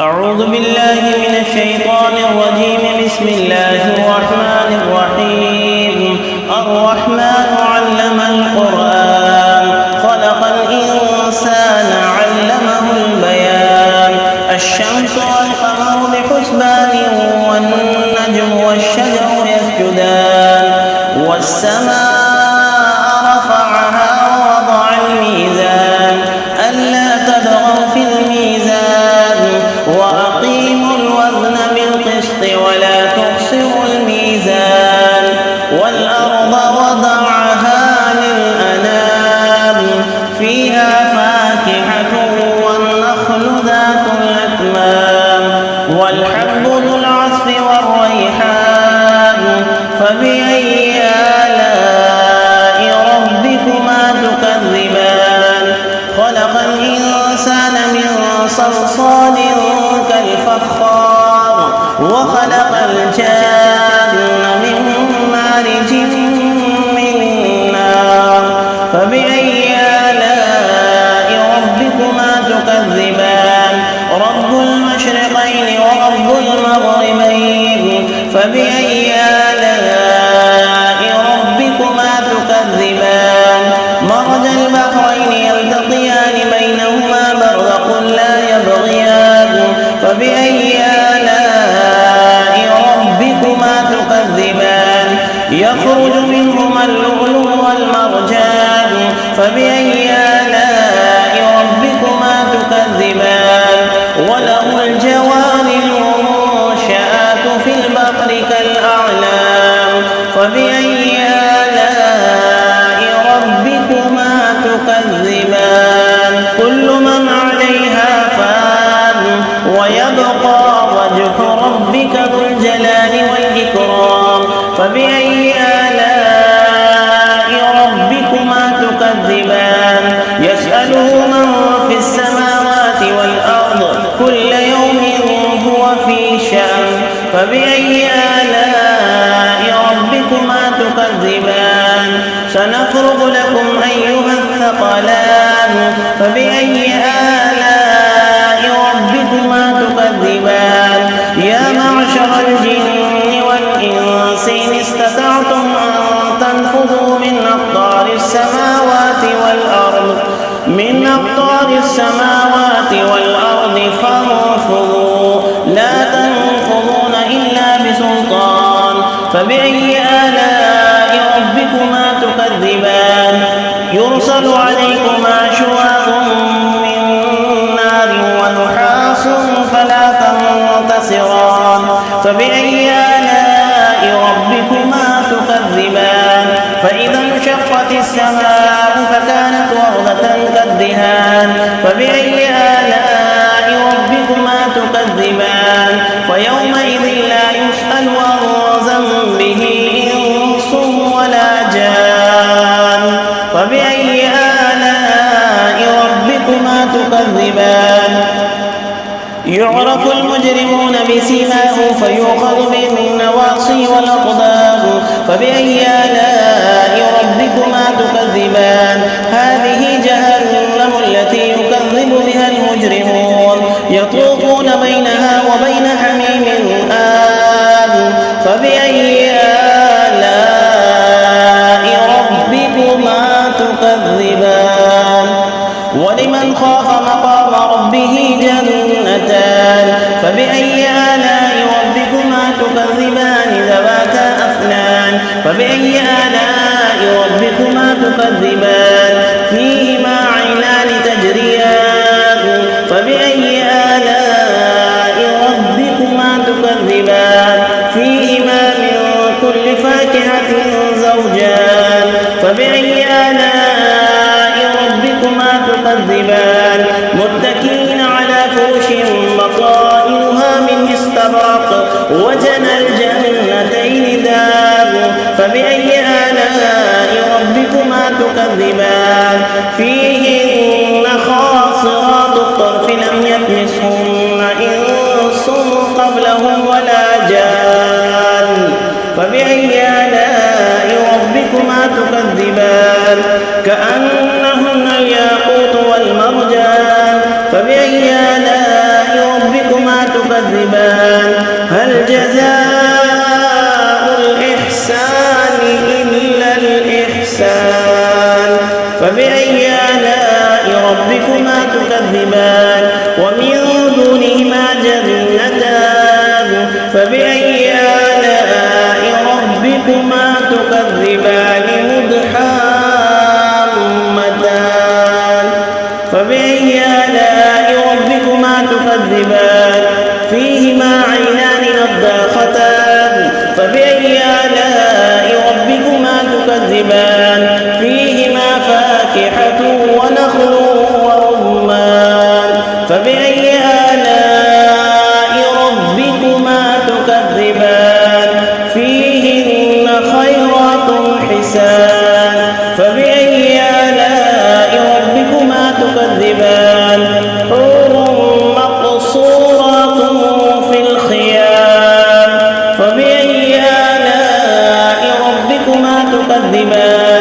أعوذ بالله من الشيطان الرجيم. بسم الله الرحمن الرحيم. الرحمن علم القرآن خلق الإنسان علمه البيان. الشمس والقمر بحسبان والنجم والشجر يسجدان والسماء رفعها ووضع الميزان ألا تطغوا في الميزان وأقيموا الوزن بالقسط ولا تخسروا الميزان والأرض وضعها للأنام فيها فاكهة والنخل ذات الأكمام والحب ذو العصف والريحان فبأي آلاء ربكما تكذبان. خلق الإنسان من صلصال كالفخار وخلق الجان من مارج من نار فبأي آلاء ربكما تكذبان. رب المشرقين ورب المغربين فبأي آلاء ربكما تكذبان. مرج البحرين يلتقيان بينهما برزخ لا يبغيان فبأي آلاء ربكما تكذبان. يخرج منهما اللؤلؤ والمرجان فبأي آلاء ربكما تكذبان. وله الجوار المنشآت في البحر كالأعلام فبأي آلاء ربكما تكذبان. كل من عليها فان ويبقى وجه ربك ذو الجلال والإكرام فبأي آلاء ربكما تكذبان. يسأله من في السماوات والأرض كل يوم هو في شأن فبأي آلاء ربكما تكذبان. سنفرغ لكم أيها الثقلان فبأي آلاء ربكما تكذبان. يا معشر الجن والإنس إن استطعتم أن تنفذوا من أقطار السماوات والأرض فانفذوا لا تنفذون إلا بسلطان فبأي آلاء ربكما تكذبان. يرسل عليكما شواظ من نار ونحاس فلا تنتصران فبأي آلاء ربكما تكذبان. فإذا انشقت السماء فكانت وردة كالدهان فبأي آلاء ربكما تكذبان. ويومئذ لا يسأل عن ذنبه إنس ولا جان فبأي آلاء ربكما تكذبان. يعرف المجرمون بسيماهم فيؤخذ بالنواصي والأقدام فبأي آلاء ربكما تكذبان. هذه جهنم التي يكذب بها المجرمون يطوفون بينها وبين حميم آن فبأي آلاء ربكما تكذبان. ولمن خاف مقام ربه جنتان فبأي آلاء ربكما تكذبان. ذواتا أفنان فبأي آلاء ربكما تكذبان. فيهما عينان تجريان فبأي آلاء ربكما تكذبان. فيهما من كل فاكهة زوجان فبأي آلاء ربكما تكذبان. متكئين على فرش بطائنها من استبرق وجنى الجنتين دان فبأي آلاء ربكما تكذبان. فيهن خاصرات الطرف لم يطمثهن إنس قبلهم ولا جان فبأي آلاء ربكما تكذبان. كأنهن الياقوت والمرجان فبأي آلاء ربكما إحسان فبأي آلاء ربكما تكذبان ومن دونهما جنتان فبأي آلاء ربكما تكذبان مدحامتان فبأي آلاء ربكما تكذبان فيهما عينان نضاختان فبأي آلاء ربكما تكذبان فيهما فاكهة ونخل ورمان فبأي آلاء ربكما تكذبان فيهن خيرات حسان فبأي آلاء ربكما تكذبان حور مقصورات في الخيام فبأي آلاء ربكما تكذبان